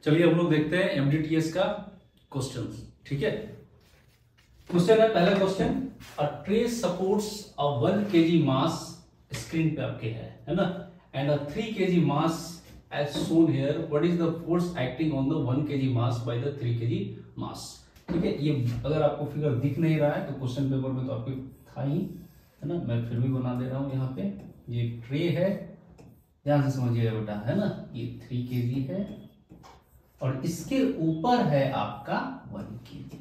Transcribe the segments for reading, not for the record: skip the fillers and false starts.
चलिए हम लोग देखते हैं एमडीटीएस का क्वेश्चन। ठीक है, क्वेश्चन है पहला question, a tray supports a 1 kg mass, screen पे आपके है ना, and a 3 kg mass as shown here, what is the force acting on the 1 kg mass by the 3 kg mass. ठीक है, ये अगर आपको फिगर दिख नहीं रहा है तो क्वेश्चन पेपर में तो आपके था ही, है ना, मैं फिर भी बना दे रहा हूं। यहाँ पे ये ट्रे है, ध्यान से समझिएगा बेटा, है ना, ये 3 kg है और इसके ऊपर है आपका 1 kg।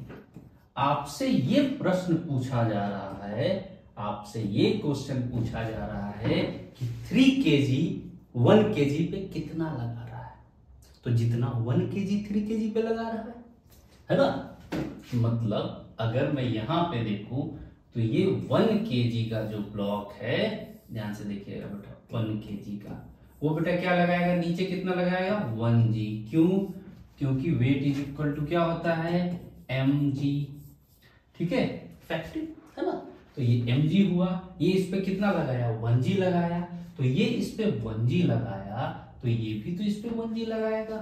आपसे ये प्रश्न पूछा जा रहा है, आपसे ये क्वेश्चन पूछा जा रहा है कि 3 kg 1 kg पे कितना लगा रहा है। तो जितना 1 kg 3 kg पे लगा रहा है ना, मतलब अगर मैं यहां पे देखूं तो ये 1 kg का जो ब्लॉक है, ध्यान से देखिएगा बेटा, 1 kg का वो बेटा क्या लगाएगा, नीचे कितना लगाएगा 1g। क्यों? क्योंकि वेट इज इक्वल टू क्या होता है mg। ठीक है, इफेक्टिव है ना, तो ये mg हुआ। ये इस पे कितना लगाया 1g लगाया, तो ये इस पे 1g लगाया, तो ये भी तो इस पे 1g लगाएगा,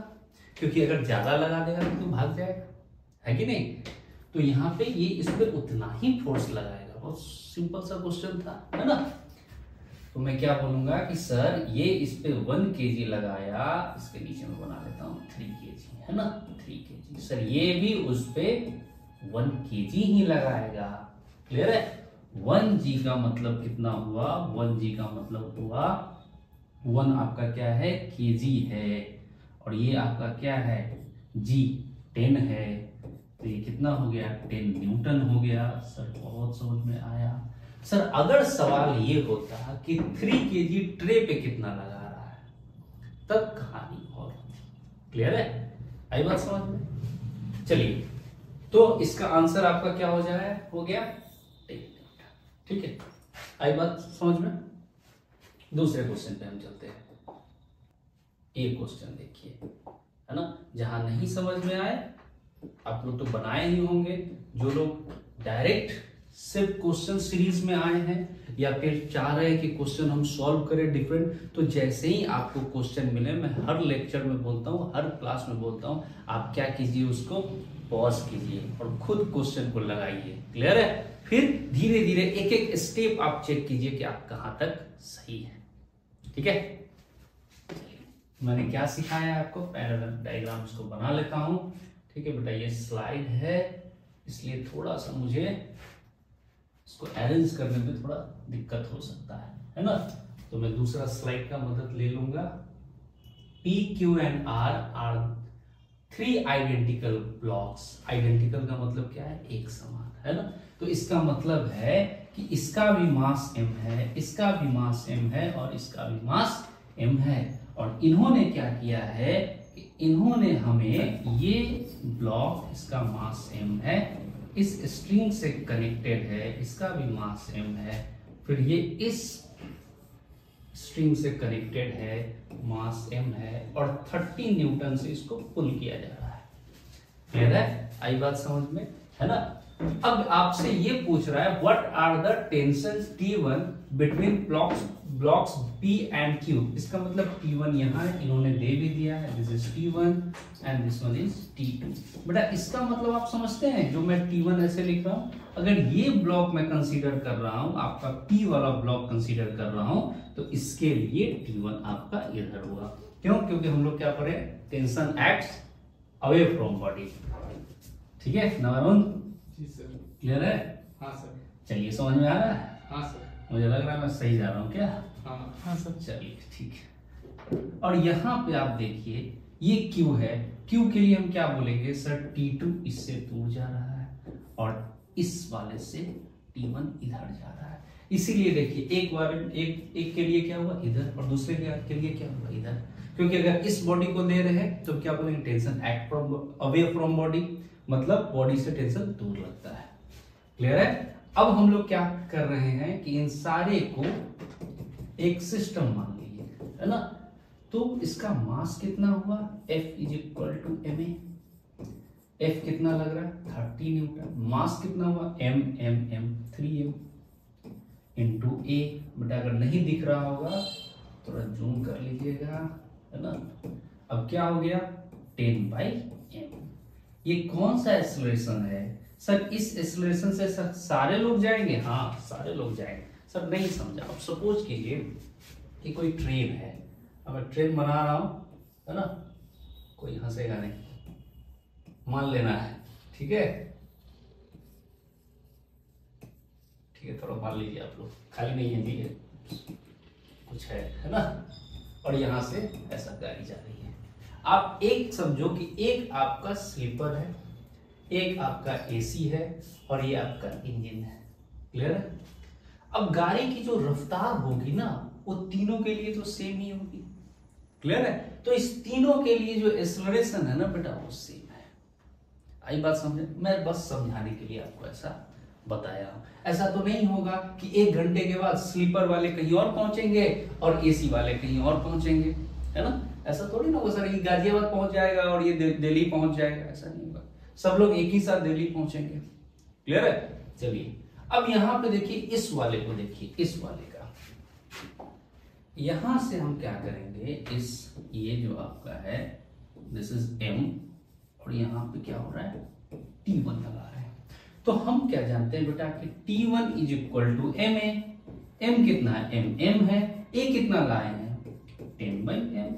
क्योंकि अगर ज्यादा लगा देगा तो भाग जाएगा, है कि नहीं। तो यहाँ पे ये इस पे उतना ही फोर्स लगाएगा। बहुत सिंपल सा क्वेश्चन था, है ना। तो मैं क्या बोलूंगा कि सर ये इस पे 1 kg लगाया, इसके नीचे में बना लेता हूँ 3 kg, है ना, 3 kg। सर ये भी उस पे 1 kg ही लगाएगा। क्लियर है। 1g का मतलब कितना हुआ, 1g का मतलब हुआ 1 आपका क्या है kg है, और ये आपका क्या है g 10 है, तो ये कितना हो गया 10 न्यूटन हो गया। सर बहुत समझ में आया। सर अगर सवाल ये होता कि 3 kg ट्रे पे कितना लगा रहा है, तब कहानी और होती। क्लियर है, आई बात समझ में। चलिए, तो इसका आंसर आपका क्या हो जाए, हो गया 10 न्यूटन। ठीक है, आई बात समझ में। दूसरे क्वेश्चन पे हम चलते हैं। एक क्वेश्चन देखिए, है ना, जहां नहीं समझ में आए, आप लोग तो बनाए ही होंगे, जो लोग डायरेक्ट सिर्फ क्वेश्चन सीरीज में आए हैं या फिर चाह रहे हैं कि क्वेश्चन हम सॉल्व करें डिफरेंट, तो जैसे ही आपको क्वेश्चन मिले, मैं हर लेक्चर में बोलता हूँ, हर क्लास में बोलता हूँ, आप क्या कीजिए, उसको पॉज कीजिए और खुद क्वेश्चन को लगाइए। क्लियर है। फिर धीरे धीरे एक एक स्टेप आप चेक कीजिए कि आप कहां तक सही है। ठीक है, मैंने क्या सिखाया है आपको, पैरेलल डायग्राम्स को बना लेता हूं। ठीक है बेटा, ये स्लाइड है इसलिए थोड़ा सा मुझे इसको अरेंज करने में थोड़ा दिक्कत हो सकता है ना। तो मैं दूसरा स्लाइड का मदद ले लूंगा। P, Q and R are 3 identical blocks. Identical का मतलब क्या है, एक समान, है ना। तो इसका मतलब है कि इसका भी मास m है, इसका भी मास m है और इसका भी मास m है। और इन्होंने क्या किया है कि इन्होंने हमें ये ब्लॉक, इसका मास m है, इस स्ट्रिंग से कनेक्टेड है, इसका भी मास m है, फिर ये इस स्ट्रिंग से कनेक्टेड है, मास m है, और 30 न्यूटन से इसको पुल किया जा रहा है। क्लियर है, आई बात समझ में, है ना। अब आपसे ये पूछ रहा है what are the tensions T1 between blocks P and Q। इसका मतलब T1 यहाँ है, इन्होंने दे भी दिया है, this is T1 and this one is T2। बेटा इसका मतलब आप समझते हैं, जो मैं T1 ऐसे लिख रहा हूं, अगर ये ब्लॉक मैं कंसीडर कर रहा हूं, आपका P वाला ब्लॉक कंसीडर कर रहा हूं, तो इसके लिए T1 आपका इधर हुआ। क्यों? क्योंकि हम लोग क्या पढ़े, tension acts away from body. ठीक है नवरुण जी सर। क्लियर है। हाँ सर। चलिए समझ में आ रहा है। हाँ सर। मुझे लग रहा है मैं सही जा रहा हूँ क्या। हाँ सर। चलिए ठीक है। और यहाँ पे आप देखिए ये Q है, Q के लिए हम क्या बोलेंगे सर, T2 इससे दूर जा रहा है और इस वाले से T1 इधर जा रहा है। इसीलिए देखिए एक बार एक के लिए क्या हुआ इधर और दूसरे के लिए क्या हुआ इधर, क्योंकि अगर इस बॉडी को दे रहे हैं तो क्या बोलेंगे, tension act from away from body, मतलब बॉडी से टेंशन दूर लगता है। क्लियर है। अब हम लोग क्या कर रहे हैं कि इन सारे को एक सिस्टम मान लीजिए, है ना। तो इसका मास कितना हुआ, F is equal to ma। F कितना लग रहा है 30 न्यूटन। मास कितना हुआ m 3m इंटू a। बेटा अगर नहीं दिख रहा होगा थोड़ा जूम कर लीजिएगा, है ना। अब क्या हो गया 10/m। ये कौन सा एक्सेलरेशन है सर? इस एक्सेलरेशन से सर सारे लोग जाएंगे? हाँ सारे लोग जाएंगे। सर नहीं समझा। अब सपोज कीजिए कि कोई ट्रेन है, अब मैं ट्रेन बना रहा हूं, है ना, कोई हंसेगा नहीं, मान लेना है, ठीक है, ठीक है, थोड़ा मान लीजिए आप लोग, खाली नहीं है जी, कुछ है ना, और यहां से ऐसा गाड़ी जा रही है। आप एक समझो कि एक आपका स्लीपर है, एक आपका एसी है, और ये आपका इंजन है। क्लियर है? अब गाड़ी की जो रफ्तार होगी ना, वो तीनों के लिए तो सेम ही होगी। क्लियर है? तो इस तीनों के लिए जो एक्सेलरेशन है ना बेटा, वो सेम है। आई बात समझे? मैं बस समझाने के लिए आपको ऐसा बताया हूं। ऐसा तो नहीं होगा कि 1 घंटे के बाद स्लीपर वाले कहीं और पहुंचेंगे और एसी वाले कहीं और पहुंचेंगे, है ना? ऐसा थोड़ी ना होगा सर, ये गाजियाबाद पहुंच जाएगा और ये दिल्ली पहुंच जाएगा, ऐसा नहीं होगा। सब लोग एक ही साथ दिल्ली पहुंचेंगे। क्लियर है? चलिए अब यहां पे देखिए, इस वाले को देखिए, इस वाले का, यहां से हम क्या करेंगे, इस ये जो आपका है दिस इज m, और यहां पे क्या हो रहा है, T1 लगा रहा है। तो हम क्या जानते हैं बेटा कि T1 is equal to M A. m कितना है? m है। a कितना लाए हैं? 10/m।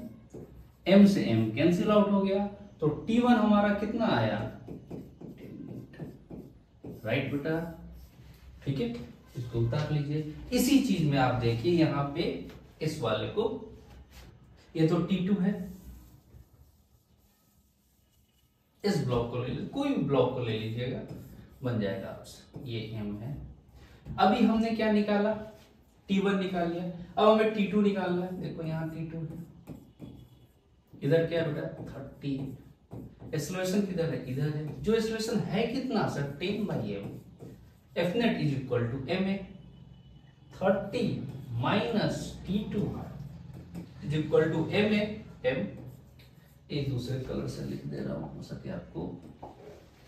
m से m कैंसिल आउट हो गया, तो T1 हमारा कितना आया? 10 न्यूटन। राइट बेटा? ठीक है, इसको उतार लीजिए। इसी चीज में आप देखिए यहां पे इस वाले को, ये तो T2 है, इस ब्लॉक को ले लीजिए, कोई भी ब्लॉक को ले लीजिएगा, बन जाएगा आपसे, ये m है। अभी हमने क्या निकाला? T1 निकाल लिया। अब हमें T2 निकालना है। देखो यहाँ T2 है, इधर क्या बेटा? 30। एक्सेलरेशन किधर है? इधर है। जो एक्सेलरेशन है कितना sir? 10/m। F net is equal to ma। 30 minus T2 is equal to ma। m एक दूसरे कलर से लिख दे रहा हूं, हो सके आपको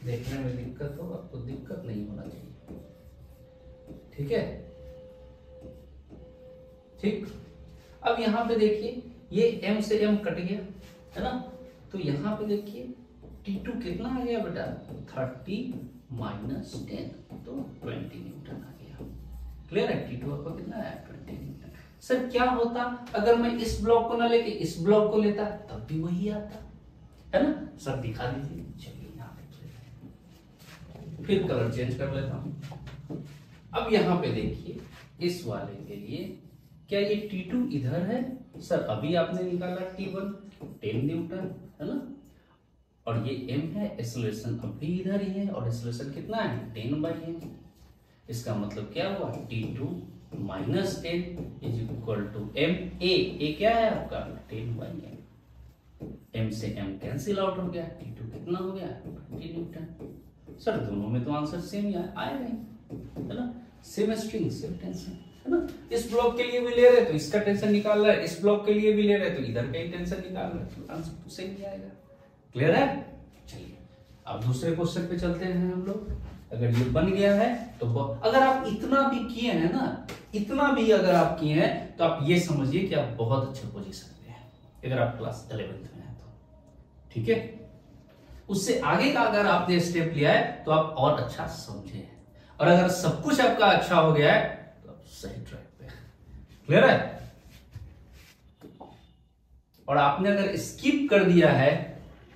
देखने में दिक्कत हो, आपको दिक्कत नहीं होना चाहिए। ठीक है? ठीक। अब यहां पे देखिए, ये m से m कट गया, है ना, तो यहां पे देखिए T2 कितना आ गया बेटा? 30 माइनस 10, तो 20 न्यूटन आ गया। क्लियर है? T2 आपका कितना है? 20 न्यूटन। सर क्या होता अगर मैं इस ब्लॉक को ना लेके इस ब्लॉक को लेता? तब भी वही आता, है ना? सर दिखा दीजिए। चलिए यहाँ पे फिर कलर चेंज कर लेता हूं। अब यहाँ पे देखिए, इस वाले के लिए क्या ये T2 इधर है? सर अभी आपने निकाला T1 10 न्यूटन, है ना, और ये m है, एक्सेलरेशन अभी इधर ही है, और एक्सेलरेशन कितना है? 10/m। इसका मतलब क्या हुआ? T2 minus 10 is equal to m। a क्या है आपका? 10/m। m से m कैंसिल आउट हो गया, T2 कितना हो गया? 20 न्यूटन। सर दोनों में तो आंसर सेम ही आया नहीं, है ना? सेम स्ट्रिंग सेम टेंशन, है ना? इस ब्लॉक के लिए भी ले रहे तो इसका टेंशन निकाल रहा है, इस ब्लॉक के लिए भी ले रहे तो इधर का ही टेंशन निकाल रहे, तो आंसर तो सेम ही आएगा। क्लियर है? चलिए अब दूसरे क्वेश्चन पे चलते हैं हम लोग। अगर ये बन गया है तो अगर आप इतना भी किए हैं ना, इतना भी अगर आप किए हैं, तो आप ये समझिए कि आप बहुत अच्छे पोजीशन में हैं, अगर आप क्लास 11th में हैं तो। ठीक है? उससे आगे का अगर आपने स्टेप लिया है तो आप और अच्छा समझे हैं, और अगर सब कुछ आपका अच्छा हो गया है तो आप सही ट्रैक पे हैं। क्लियर है? और आपने अगर स्किप कर दिया है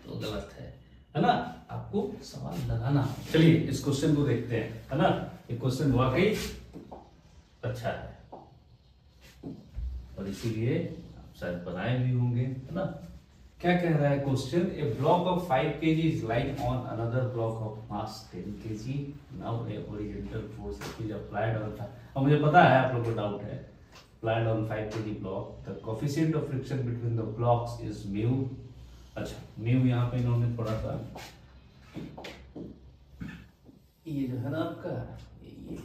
तो गलत है ना? आपको सवाल लगाना। चलिए इस क्वेश्चन को देखते हैं, है ना? ये क्वेश्चन वाकई अच्छा है और इसीलिए आप शायद बनाए भी होंगे, है ना? क्या कह रहा है question? A block of 5 kg is lying on another block of mass 10 kg। Now A horizontal force is applied on, और मुझे पता है आप लोगों को डाउट है, applied on 5 kg block, the coefficient of friction between the blocks is mu। अच्छा, mu यहाँ पे इन्होंने थोड़ा सा ये जो है ना आपका ये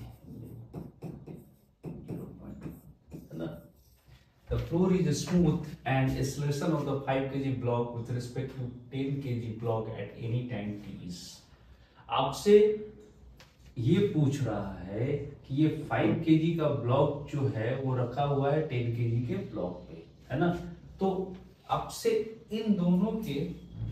0.2 है ना। The floor is smooth and acceleration of the 5 kg block with respect to 10 kg block at any time t is। आपसे ये पूछ रहा है कि ये 5 kg का ब्लॉक जो है वो रखा हुआ है 10 kg के ब्लॉक पे, है ना? तो आपसे इन दोनों के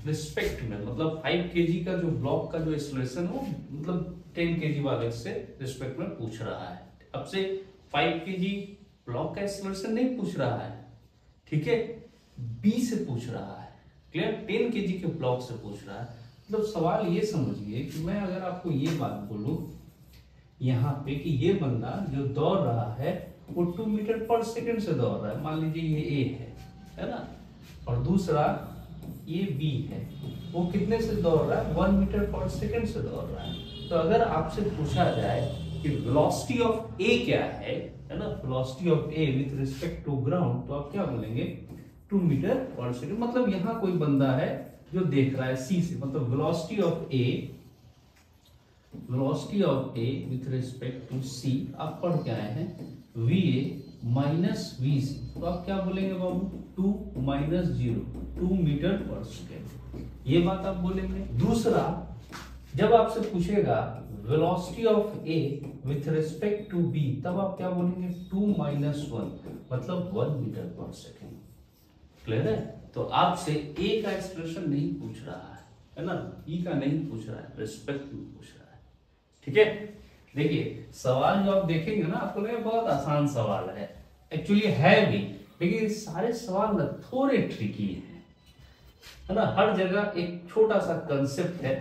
रिस्पेक्ट में, मतलब 5 kg का जो ब्लॉक का जो एक्सेलरेशन हो, मतलब 10 kg वाले से रिस्पेक्ट में पूछ रहा है। अब से 5 kg ब्लॉक का एक्सेलरेशन नहीं पूछ रहा है, ठीक है, बी से पूछ रहा है, क्लियर, 10 kg के ब्लॉक से पूछ रहा है। मतलब सवाल ये समझिए कि मैं अगर आपको ये बात बोलूं यहाँ पे कि ये बंदा जो दौड़ रहा है वो 2 मीटर पर सेकंड से दौड़ रहा है, मान लीजिए ये ए है ना, और दूसरा ये बी है, वो कितने से दौड़ रहा है, 1 मीटर पर सेकंड से दौड़ रहा है। तो अगर आपसे पूछा जाए कि वेलोसिटी ऑफ ए क्या है ना, velocity of A with respect to ground, तो आप क्या बोलेंगे, 2 मीटर पर सेकंड। मतलब यहाँ कोई बंदा है जो देख रहा है सी से, मतलब velocity of A with respect to C, आप पढ़ के आए हैं V A minus V C, तो आप क्या बोलेंगे बाबू, 2 माइनस 0, 2 मीटर पर सेकेंड, ये बात आप बोलेंगे। दूसरा, जब आपसे पूछेगा velocity of A with respect to B, तब आप क्या बोलेंगे, 2 माइनस 1, मतलब 1 मीटर पर सेकेंड, क्लियर है। तो आपसे ए का एक्सप्रेशन नहीं पूछ रहा है ना, ई का नहीं पूछ रहा है, रिस्पेक्ट में पूछ रहा है, ठीक है। देखिए सवाल जो आप देखेंगे ना, आपको लगेगा बहुत आसान सवाल है, एक्चुअली है भी, लेकिन सारे सवाल ना थोड़े ट्रिकी है ना, हर जगह एक छोटा सा कंसेप्ट है,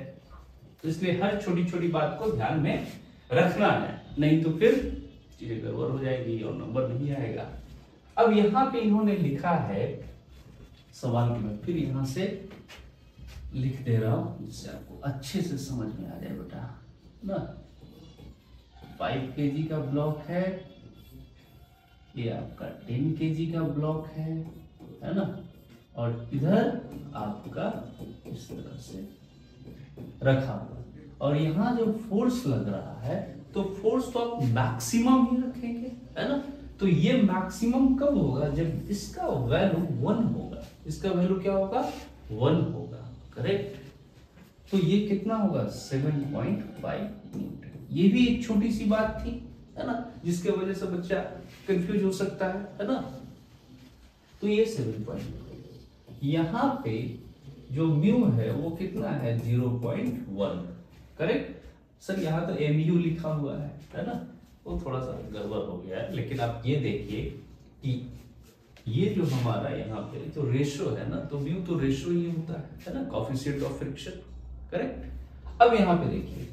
तो इसलिए हर छोटी छोटी बात को ध्यान में रखना है, नहीं तो फिर चीजें गड़बड़ हो जाएगी और नंबर नहीं आएगा। अब यहाँ पे इन्होंने लिखा है सवाल की, मैं फिर यहां से लिख दे रहा हूं जिससे आपको अच्छे से समझ में आ जाए बेटा ना। 5 kg का ब्लॉक है, ये आपका 10 kg का ब्लॉक है ना, और इधर आपका इस तरह से रखा हुआ, और यहाँ जो फोर्स लग रहा है, तो फोर्स तो आप मैक्सिमम ही रखेंगे, है ना। तो ये मैक्सिमम कब होगा, जब इसका वैल्यू 1 होगा, इसका वैल्यू क्या होगा, 1 होगा, करेक्ट। तो ये कितना होगा, 7.5 न्यूटन। ये भी एक छोटी सी बात थी, है ना, जिसके वजह से बच्चा कंफ्यूज हो सकता है ना। तो ये 7.5, यहाँ पे जो म्यू है वो कितना है, 0.1, करेक्ट। सर यहाँ तो एमयू लिखा हुआ है ना, वो थोड़ा सा गड़बड़ हो गया है, लेकिन आप ये देखिए कि ये जो हमारा यहाँ पे तो रेशो है ना, तो म्यू तो रेशो ही होता है ना, कोएफिशिएंट ऑफ फ्रिक्शन, करेक्ट। अब यहाँ पे देखिए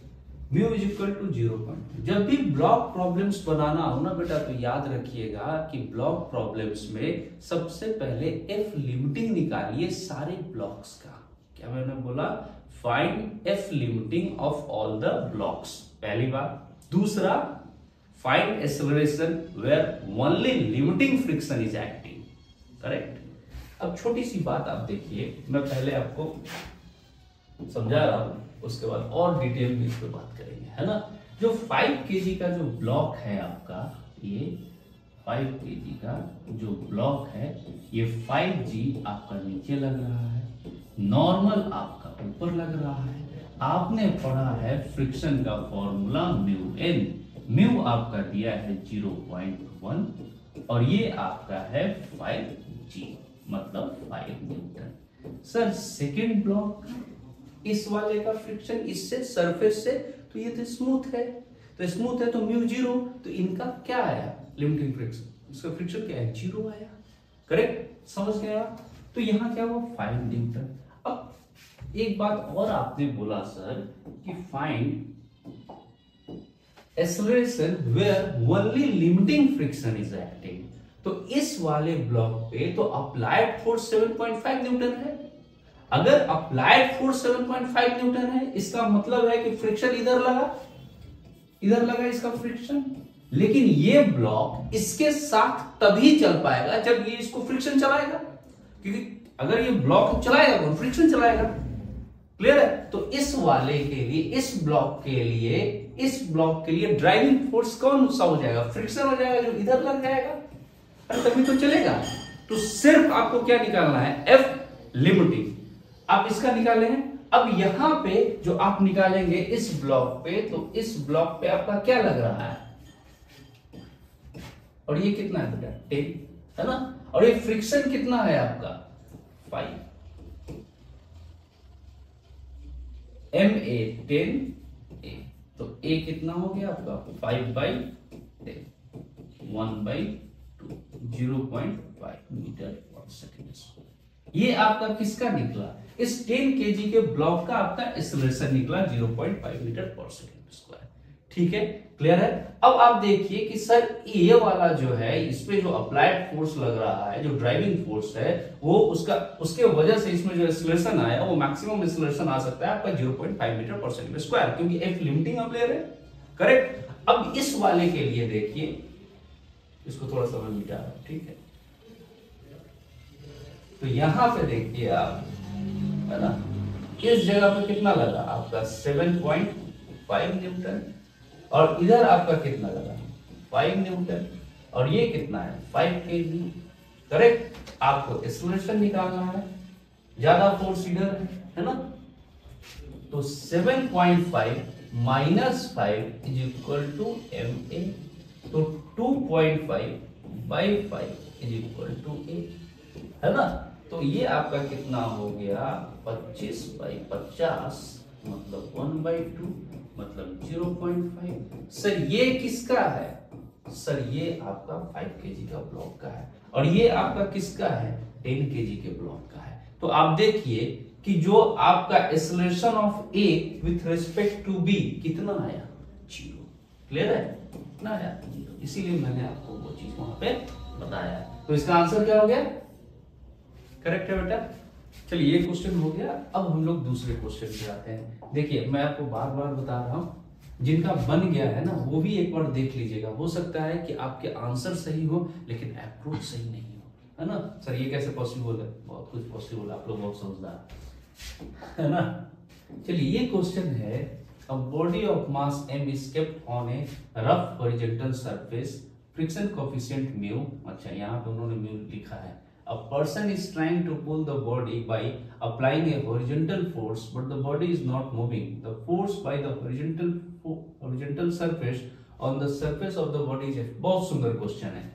म्यू इज इक्वल टू 0.2। जब भी ब्लॉक प्रॉब्लम्स बनाना हो ना बेटा, तो याद रखिएगा कि ब्लॉक प्रॉब्लम्स में सबसे पहले एफ लिमिटिंग निकालिए सारे ब्लॉक्स का। क्या मैंने बोला, find F limiting of all the blocks, पहली बात। दूसरा, find acceleration where only limiting friction is acting, correct. अब छोटी सी बात आप देखिए, मैं पहले आपको समझा रहा हूं, उसके बाद और डिटेल में इस पे बात करेंगे, है ना। जो 5 kg का जो ब्लॉक है आपका, ये 5 kg का जो ब्लॉक है, ये 5G आपका नीचे लग रहा है, नॉर्मल आपका ऊपर लग रहा है। आपने पढ़ा है फ्रिक्शन का फॉर्मूला म्यू एन, म्यू आपका दिया है 0.1 और ये आपका है 5G, मतलब 5 न्यूटन। सर सेकेंड ब्लॉक इस वाले का फ्रिक्शन इससे सरफेस से, तो ये तो स्मूथ है, तो स्मूथ है तो म्यू 0, तो इनका क्या आया, लिमिटिंग फ्रिक्शन, इसका फ्रिक्शन क्या है, 0 आया, करेक्ट, समझ गए आप। तो यहाँ क्या हुआ, 5 न्यूटन। अब एक बात और आपने बोला सर कि find acceleration where only limiting friction is acting, तो इस वाले ब्लॉक पे तो अप्लाइड फोर्स 7.5 न्यूटन है। अगर अप्लाइड फोर्स 7.5 न्यूटन है, इसका मतलब है कि फ्रिक्शन इधर लगा इसका फ्रिक्शन, लेकिन ये ब्लॉक इसके साथ तभी चल पाएगा जब ये इसको फ्रिक्शन चलाएगा, क्योंकि अगर ये ब्लॉक चलाएगा तो फ्रिक्शन चलाएगा, क्लियर है। तो इस वाले के लिए, इस ब्लॉक के लिए ड्राइविंग फोर्स कौन सा हो जाएगा, फ्रिक्शन हो जाएगा, जो इधर लग जाएगा, तभी तो चलेगा। तो सिर्फ आपको क्या निकालना है, एफ लिमिटिंग, आप इसका निकाले हैं। अब यहां पे जो आप निकालेंगे इस ब्लॉक पे, तो इस ब्लॉक पे आपका क्या लग रहा है, और ये कितना है बेटा, 10, है ना, और ये फ्रिक्शन कितना है आपका, 5, MA 10A, तो A कितना हो गया आपका 5/10, 1/2, 0.5 मीटर पर सेकेंड। ये आपका किसका निकला? इस 10 kg के ब्लॉक का आपका एक्सेलरेशन निकला 0.5 मीटर पर सेकेंड स्क्वायर। ठीक है, क्लियर है। अब आप देखिए कि सर ये वाला जो है, इस पे जो अप्लाइड फोर्स लग रहा है, जो ड्राइविंग फोर्स है, वो उसके वजह से इसमें जो एक्सेलरेशन आया वो मैक्सिमम एक्सेलरेशन आ सकता है आपका 0.5 मीटर पर सेकेंड स्क्वायर, क्योंकि F लिमिटिंग आप ले रहे हैं, करेक्ट। अब इस वाले के लिए देखिए, इसको थोड़ा सा मैं मिटा रहा हूं, ठीक है। तो यहां पे देखिए आप, है ना, इस जगह पे कितना लगा आपका 7.5 न्यूटन, और इधर आपका कितना लगा 5 न्यूटन, और ये कितना है 5 kg, करेक्ट। आपको एक्सेलरेशन निकालना है, ज्यादा फोर्स इधर है ना, तो 7.5 minus 5 is equal to MA, तो 2.5/5 इज इक्वल टू A, है ना। तो ये आपका कितना हो गया 25/50, मतलब 1/2, मतलब 0.5। सर ये किसका है? सर ये आपका 5 kg का ब्लॉक का है, और ये आपका किसका है 10 kg के ब्लॉक का है। तो आप देखिए कि जो आपका acceleration of A with respect to B कितना आया 0, क्लियर है, कितना आया 0। इसीलिए मैंने आपको वो चीज वहां पे बताया। तो इसका आंसर क्या हो गया? करेक्ट है बेटा। चलिए ये क्वेश्चन हो गया। अब हम लोग दूसरे क्वेश्चन पे आते हैं। देखिए मैं आपको बार बार बता रहा हूं, जिनका बन गया है ना वो भी एक बार देख लीजिएगा। हो सकता है कि आपके आंसर सही हो लेकिन अप्रोच सही नहीं हो, है ना। सर ये कैसे पॉसिबल है? बहुत कुछ पॉसिबल, आप लोग बहुत समझदार है ना। चलिए ये क्वेश्चन है, a body of mass m is kept on a rough horizontal surface, friction coefficient mu, अच्छा यहाँ पे उन्होंने mu लिखा है। A person is trying to pull the body by applying a horizontal force, but the body is not moving. The force by the horizontal surface on the surface of the body is F। बहुत सुंदर question है,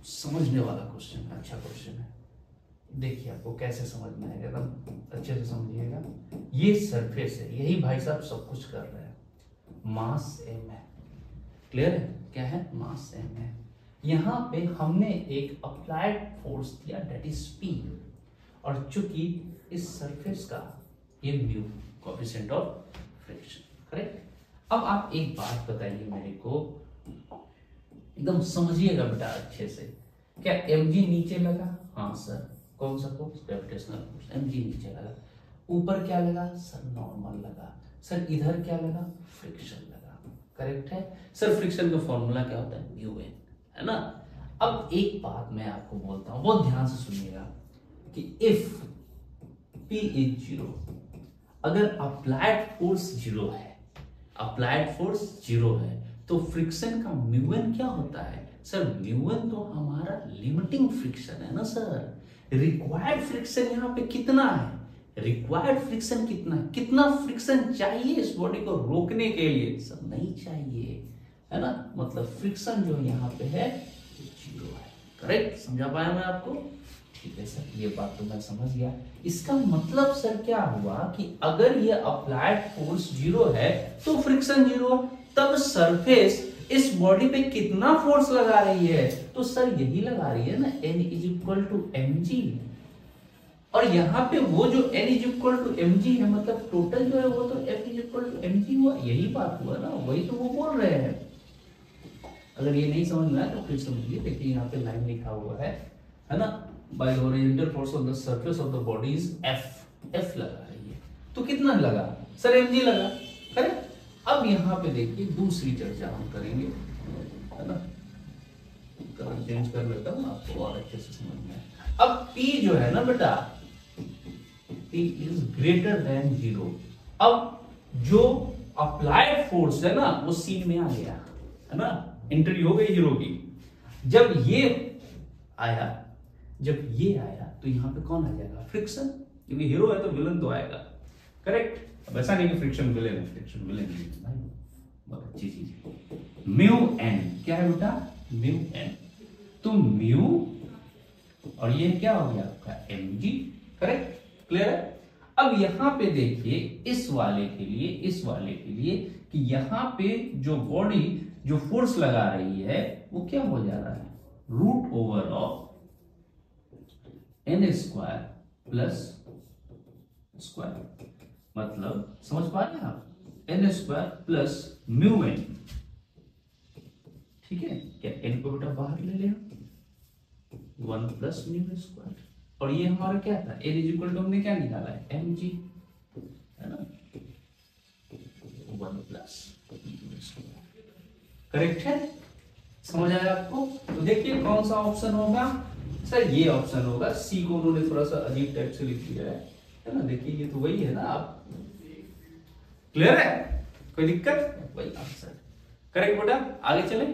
समझने वाला question है, अच्छा question है। देखिए आपको कैसे समझना है, एकदम अच्छे से समझिएगा। ये सरफेस है, यही भाई साहब सब कुछ कर रहे हैं, मास m है, क्लियर है, क्या है मास m है। यहाँ पे हमने एक अप्लाइड फोर्स दिया डेट इज P, और चूंकि इस सरफेस का ये mu coefficient of friction, correct. अब आप एक बात बताइए मेरे को, एकदम समझिएगा बेटा अच्छे से, क्या mg नीचे लगा? हाँ सर, कौन सा फोर्स? Gravitational force. mg नीचे लगा, ऊपर क्या लगा सर? नॉर्मल लगा। सर इधर क्या लगा? फ्रिक्शन लगा, करेक्ट है। सर फ्रिक्शन का फॉर्मूला क्या होता है? म्यू n, है ना। अब एक बात मैं आपको बोलता हूं, बहुत ध्यान से सुनिएगा, कि इफ P इज 0, अगर अप्लाइड फोर्स 0 है, अप्लाइड फोर्स 0 है, तो फ्रिक्शन का म्यू n क्या होता है? सर म्यू n तो हमारा लिमिटिंग फ्रिक्शन है ना सर। रिक्वायर्ड फ्रिक्शन यहाँ पे कितना है? रिक्वायर्ड फ्रिक्शन कितना है? कितना फ्रिक्शन चाहिए इस बॉडी को रोकने के लिए? सर नहीं चाहिए, है ना। मतलब फ्रिक्शन जो यहाँ पे है 0 है, करेक्ट। समझा पाया मैं आपको? ठीक है सर, ये बात तो मैं समझ गया। इसका मतलब सर क्या हुआ कि अगर ये अप्लाइड फोर्स 0 है तो फ्रिक्शन 0, तब सरफेस इस बॉडी पे कितना फोर्स लगा रही है? तो सर यही लगा रही है ना, N is equal to mg, और यहाँ पे वो जो N is equal to mg है, मतलब टोटल जो है वो तो F is equal to mg हुआ। यही बात हुआ ना, वही तो वो बोल रहे हैं। अगर ये नहीं समझ में आया तो फिर समझिए। देखिए यहाँ पे लाइन लिखा हुआ है ना, bye horizontal force on the surface of the body is F लगा रही है, तो कितना लगा सर? mg लगा, करेक्ट। अब यहाँ पे देखिए दूसरी चर्चा हम करेंगे, है ना। कलर चेंज कर लेता हूँ आपको और अच्छे से समझ में आए। अब P जो है ना बेटा, P इज ग्रेटर देन 0। अब जो अप्लाइड फोर्स है ना वो सीन में आ गया, है ना, एंट्री हो गई हीरो की। जब ये आया, जब ये आया तो यहाँ पे कौन आ जाएगा? फ्रिक्शन, क्योंकि हीरो है तो विलन तो आएगा, करेक्ट। अब ऐसा नहीं कि फ्रिक्शन विलन है, फ्रिक्शन विलन नहीं, बहुत अच्छी चीज है। म्यू n क्या है बेटा? म्यू n, तो म्यू और ये क्या हो गया आपका mg, करेक्ट, क्लियर है। अब यहां पे देखिए इस वाले के लिए कि यहां पे जो बॉडी जो फोर्स लगा रही है वो क्या हो जा रहा है, root over of N square plus square, मतलब समझ पा रहे हैं आप, N square plus mu N. ठीक है, क्या एन को बेटा बाहर ले लें, 1 प्लस म्यू स्क्वायर, और ये हमारा क्या था, एन इज इक्वल टू हमने क्या निकाला है, एम जी, है ना, 1 प्लस म्यू स्क्वायर। करेक्ट है, समझ आया आपको? तो देखिए कौन सा ऑप्शन होगा सर, ये ऑप्शन होगा, सी को उन्होंने थोड़ा सा अजीब टाइप से लिख दिया है ना, देखिए ये तो वही है ना, आप क्लियर है, कोई दिक्कत, वही आंसर करेक्ट बेटा। आगे चले,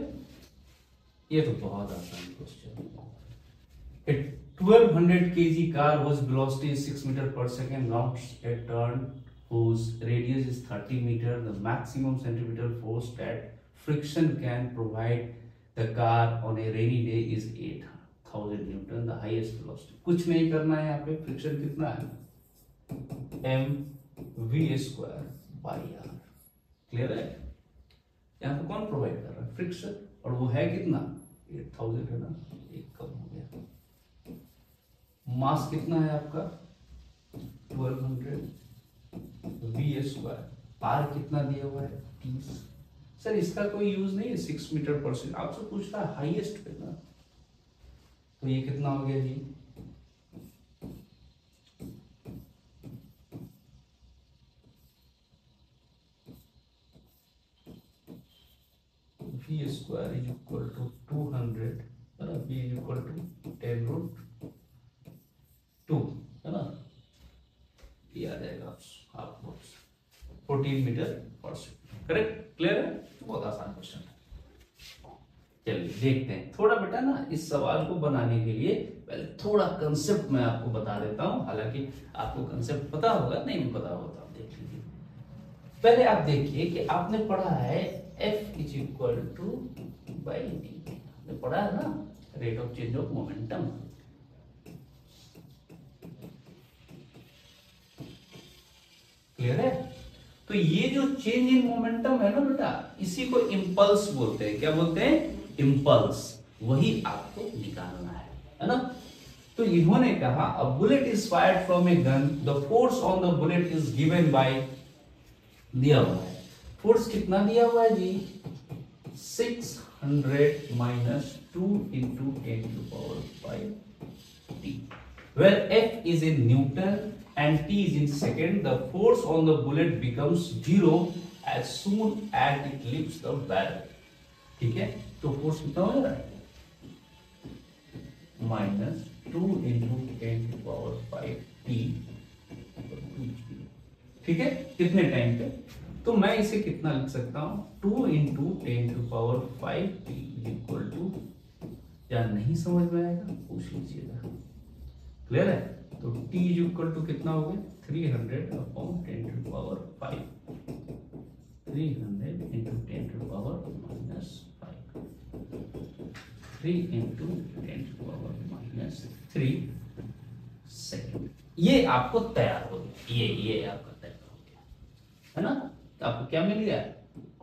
ये तो बहुत आसान क्वेश्चन है। 1200 kg car whose velocity is 6 meter per second rounds a turn whose radius is 30 meter, the maximum centimeter force that friction can provide the car on a rainy day is 8000 newton, the highest velocity। कुछ नहीं करना है, यहाँ पे friction कितना है, m v square by R. Clear है, यहाँ पे कौन प्रोवाइड कर रहा है, फ्रिक्शन, और वो है कितना, 8000 है ना, एक कम हो गया। मास कितना है आपका 1200 v स्क्वायर, आर कितना दिया हुआ है 30। सर इसका कोई यूज नहीं है, 6 मीटर पर सेकंड, आपसे पूछता है हाईएस्ट पे ना, तो ये कितना हो गया जी, v square is equal to 200 है ना, v is equal to 10 root 2 है ना, ये आ जाएगा आपको 14 मीटर पर सेकंड। करेक्ट, क्लियर है, बहुत आसान क्वेश्चन है। चलिए देखते हैं, थोड़ा बेटा ना इस सवाल को बनाने के लिए पहले थोड़ा कंसेप्ट मैं आपको बता देता हूं, हालांकि आपको कंसेप्ट पता होगा, नहीं भी पता होगा तो आप देख लीजिए। पहले आप देखिए कि आपने पढ़ा है F is equal two by D, आपने पढ़ा है ना, rate of change of momentum. Clear है, तो ये जो चेंज इन मोमेंटम है ना बेटा, इसी को इंपल्स बोलते हैं। क्या बोलते हैं, इंपल्स, वही आपको निकालना है ना। तो इन्होंने कहा a bullet is fired from a gun, the force on the bullet is given by, दिया हुआ है फोर्स कितना दिया हुआ है जी, 600 minus 2 into 10 to power 5 T, where F is in Newton and T is in second, the force on the bullet becomes 0 as soon as it leaves the barrel। ठीक है, तो फोर्स कितना हो जा रहा है, minus 2 into 10 to power 5 T, ठीक है, कितने टाइम पे, तो मैं इसे कितना लिख सकता हूं, 2 into 10 to power 5 T equal to, या नहीं समझ में आएगा पूछ लीजिएगा। क्लियर है, तो t इज इक्वल टू कितना हो गया, 300 upon 10 to power 5, 300 into 10 to power minus 5, 3 into 10 to power minus 3 second. ये आपको तैयार हो गया, ये आपका तैयार हो गया है ना, तो आपको क्या मिल गया,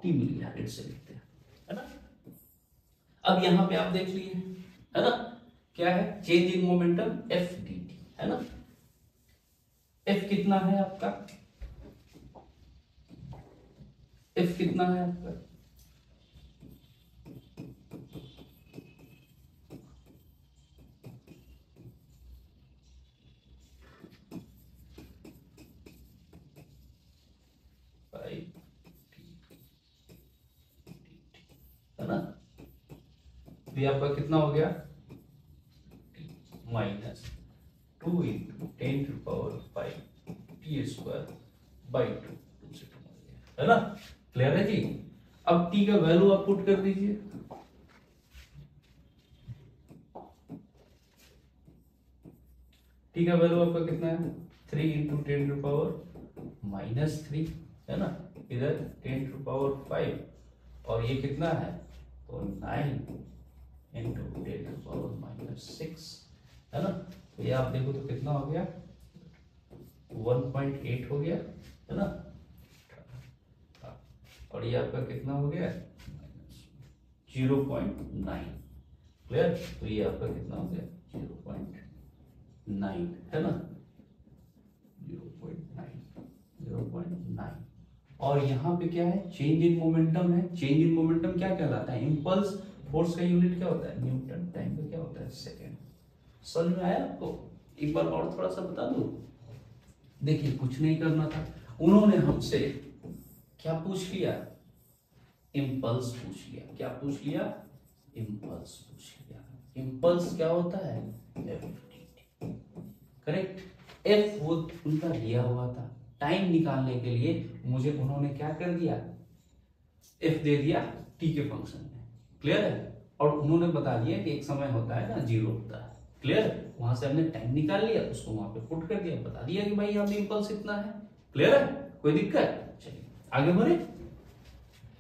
t मिल गया, 100 से लिखते हैं है ना। अब यहां पे आप देख लिए है ना, क्या है, change in momentum F D T है ना। एफ कितना है आपका, एफ कितना है आपका, है ना, तो ये आपका कितना हो गया, minus 2 into 10 to power 5 T square by 2 से 2 है ना। क्लियर है जी, अब टी का वैल्यू आप पुट कर दीजिए, टी का वैल्यू आपका कितना है, 3 इंटू 10 टू पावर माइनस 3 है ना, इधर 10 टू पावर 5, और ये कितना है, तो 9 इंटू 10 टू पावर माइनस 6 है ना। तो ये आप देखो तो कितना हो गया, 1.8 हो गया, है ना, और ये आपका कितना हो गया 0.9। क्लियर? तो ये आपका कितना हो गया 0.9, है ना, 0.9। और यहाँ पे क्या है, चेंज इन मोमेंटम है। चेंज इन मोमेंटम क्या कहलाता है, इंपल्स फोर्स का यूनिट क्या होता है न्यूटन, टाइम का क्या होता है सेकेंड। समझ में आया आपको? एक बार और थोड़ा सा बता दूं। देखिए कुछ नहीं करना था, उन्होंने हमसे क्या पूछ लिया, इंपल्स पूछ लिया। क्या पूछ लिया, इंपल्स पूछ लिया। इंपल्स क्या होता है FTT, करेक्ट। F वो उनका दिया हुआ था, टाइम निकालने के लिए मुझे उन्होंने क्या कर दिया, F दे दिया t के फंक्शन में। क्लियर है? और उन्होंने बता दिया कि एक समय होता है ना 0 होता है। क्लियर? वहां से हमने टाइम निकाल लिया, उसको वहां पे पुट कर दिया, बता दिया कि भाई यहाँ पे इंपल्स इतना है। क्लियर है? कोई दिक्कत? चलिए आगे बढ़े।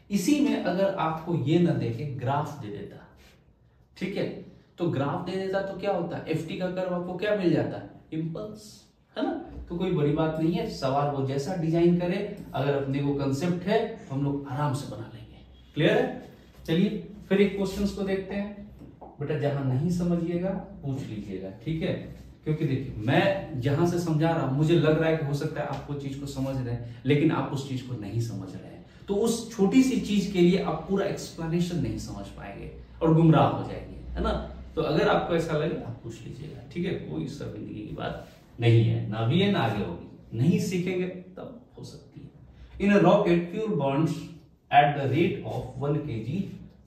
इसी में अगर आपको ये ना देके ग्राफ दे देता, ठीक है, तो ग्राफ दे देता तो क्या होता है, FT का कर्व आपको क्या मिल जाता है, इंपल्स, है ना। तो कोई बड़ी बात नहीं है, सवाल वो जैसा डिजाइन करे, अगर अपने को कंसेप्ट है तो हम लोग आराम से बना लेंगे। क्लियर है? चलिए फिर एक क्वेश्चंस को देखते हैं। बेटा जहां नहीं समझिएगा पूछ लीजिएगा, ठीक है, क्योंकि देखिए मैं जहां से समझा रहा हूं मुझे लग रहा है कि हो सकता है आप वो चीज को समझ रहे हैं, लेकिन आप उस चीज को नहीं समझ रहे हैं, तो उस छोटी सी चीज के लिए आप पूरा एक्सप्लेनेशन नहीं समझ पाएंगे और गुमराह हो जाएंगे, है ना। तो अगर आपको ऐसा लगे आप पूछ लीजिएगा, ठीक है, कोई शर्मिंदगी की बात नहीं है, ना भी है ना आगे होगी। नहीं सीखेंगे तब हो सकती है। In a rocket fuel burns at the rate of 1 kg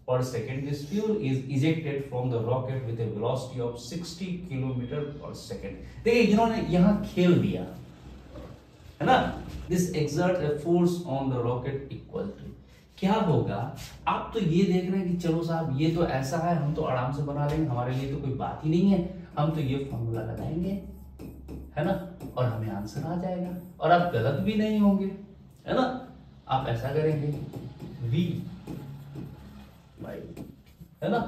per second. This fuel is ejected from the rocket with a velocity of 60 km per second. देखिए इन्होंने यहाँ खेल दिया, है ना। This exerts a force on the rocket equal to, क्या होगा, आप तो ये देख रहे हैं कि चलो साहब ये तो ऐसा है, हम तो आराम से बना लेंगे, हमारे लिए तो कोई बात ही नहीं है, हम तो ये फॉर्मूला लगाएंगे, है ना, और हमें आंसर आ जाएगा और आप गलत भी नहीं होंगे, है ना। आप ऐसा करेंगे V बाई, है ना,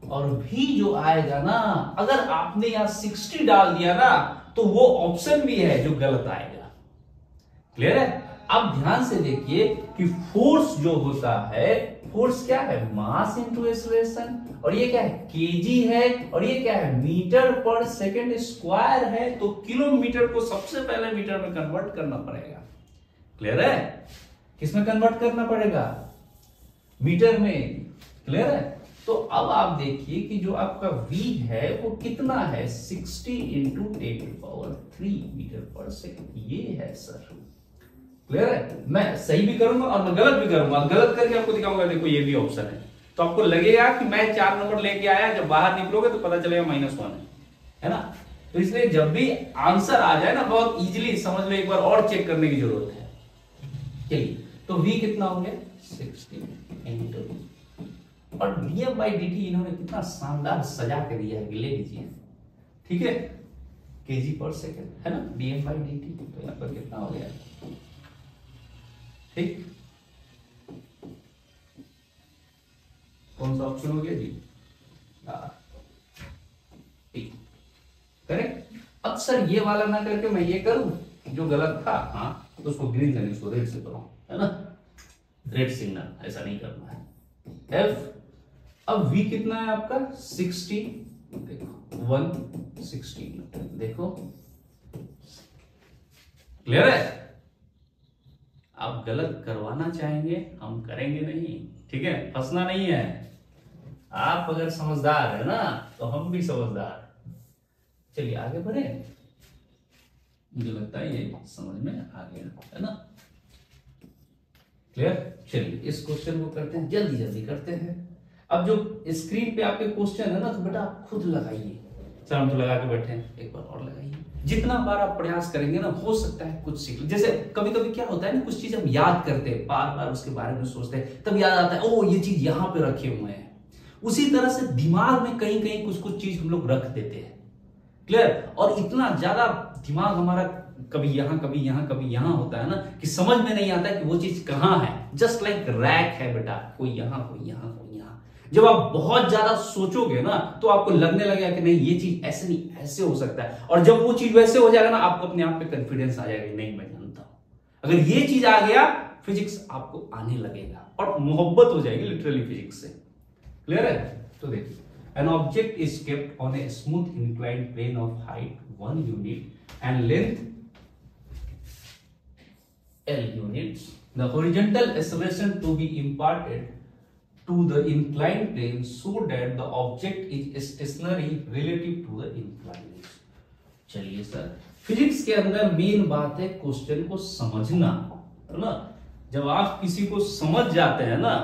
और V जो आएगा ना, अगर आपने यहां 60 डाल दिया ना तो वो ऑप्शन भी है जो गलत आएगा। क्लियर है? अब ध्यान से देखिए कि फोर्स जो होता है, फोर्स क्या है, मास इंटू एक्सेलरेशन, और ये क्या है केजी है, और ये क्या है मीटर पर सेकेंड स्क्वायर है, तो किलोमीटर को सबसे पहले मीटर में कन्वर्ट करना पड़ेगा। क्लियर है? किसमें कन्वर्ट करना पड़ेगा, मीटर में। क्लियर है? तो अब आप देखिए कि जो आपका V है वो कितना है, 60 इंटू 10⁻³ मीटर पर सेकेंड, ये है सर। क्लियर है? मैं सही भी करूंगा और मैं गलत भी करूंगा, गलत करके आपको दिखाऊंगा, देखो ये भी ऑप्शन है, तो आपको लगेगा कि मैं 4 नंबर लेके आया, जब बाहर निकलोगे तो पता चलेगा -1 है ना। तो इसलिए जब भी आंसर आ जाए ना, बहुत इजीली समझ लो, एक बार और चेक करने की जरूरत है। चलिए तो V कितना हो गया 60 इंटू, और dm/dt इन्होंने कितना शानदार सजा के दिया है, ले लीजिए, ठीक है, केजी पर सेकेंड, है ना, dm/dt, तो यहाँ पर कितना हो गया, ठीक, कौन सा ऑप्शन हो गया जी, करेक्ट। अक्सर ये वाला ना करके मैं ये करूं जो गलत था, हाँ, तो उसको ग्रीन करके उसको रेड से करो, है ना, रेड सिग्नल, ऐसा नहीं करना है। F, अब V कितना है आपका 60, देखो 160, देखो क्लियर है। आप गलत करवाना चाहेंगे, हम करेंगे नहीं, ठीक है, फंसना नहीं है। आप अगर समझदार है ना तो हम भी समझदार। चलिए आगे बढ़े, मुझे लगता है ये समझ में आ गया, है ना, क्लियर। चलिए इस क्वेश्चन को करते हैं, जल्दी जल्दी करते हैं। अब जो स्क्रीन पे आपके क्वेश्चन है ना, तो बेटा आप खुद लगाइए, सर हम तो लगा के बैठे हैं, एक बार और लगाइए। जितना बार आप प्रयास करेंगे ना, हो सकता है कुछ सीख। जैसे कभी कभी क्या होता है ना, कुछ चीज हम याद करते हैं, बार बार उसके बारे में सोचते हैं, तब याद आता है ओ ये चीज यहाँ पे रखे हुए हैं। उसी तरह से दिमाग में कहीं कहीं कुछ कुछ चीज हम लोग रख देते हैं। क्लियर? और इतना ज्यादा दिमाग हमारा कभी यहां कभी यहां कभी यहां होता है ना, कि समझ में नहीं आता कि वो चीज कहां है। जस्ट लाइक रैक है बेटा, कोई यहां कोई यहां कोई यहां। जब आप बहुत ज्यादा सोचोगे ना तो आपको लगने लगेगा कि नहीं ये चीज ऐसे नहीं ऐसे हो सकता है, और जब वो चीज वैसे हो जाएगा ना आपको अपने आप पे कॉन्फिडेंस आ जाएगा, नहीं मैं जानता हूं। अगर ये चीज आ गया फिजिक्स आपको आने लगेगा और मोहब्बत हो जाएगी लिटरली फिजिक्स से। क्लियर है? तो देखिए, an object is kept on a smooth inclined plane of height 1 unit and length L units. The horizontal acceleration to be imparted to the inclined plane so that the object is stationary relative to the inclined. चलिए sir, physics के अंदर main बात है question को समझना, है ना। जब आप किसी को समझ जाते हैं ना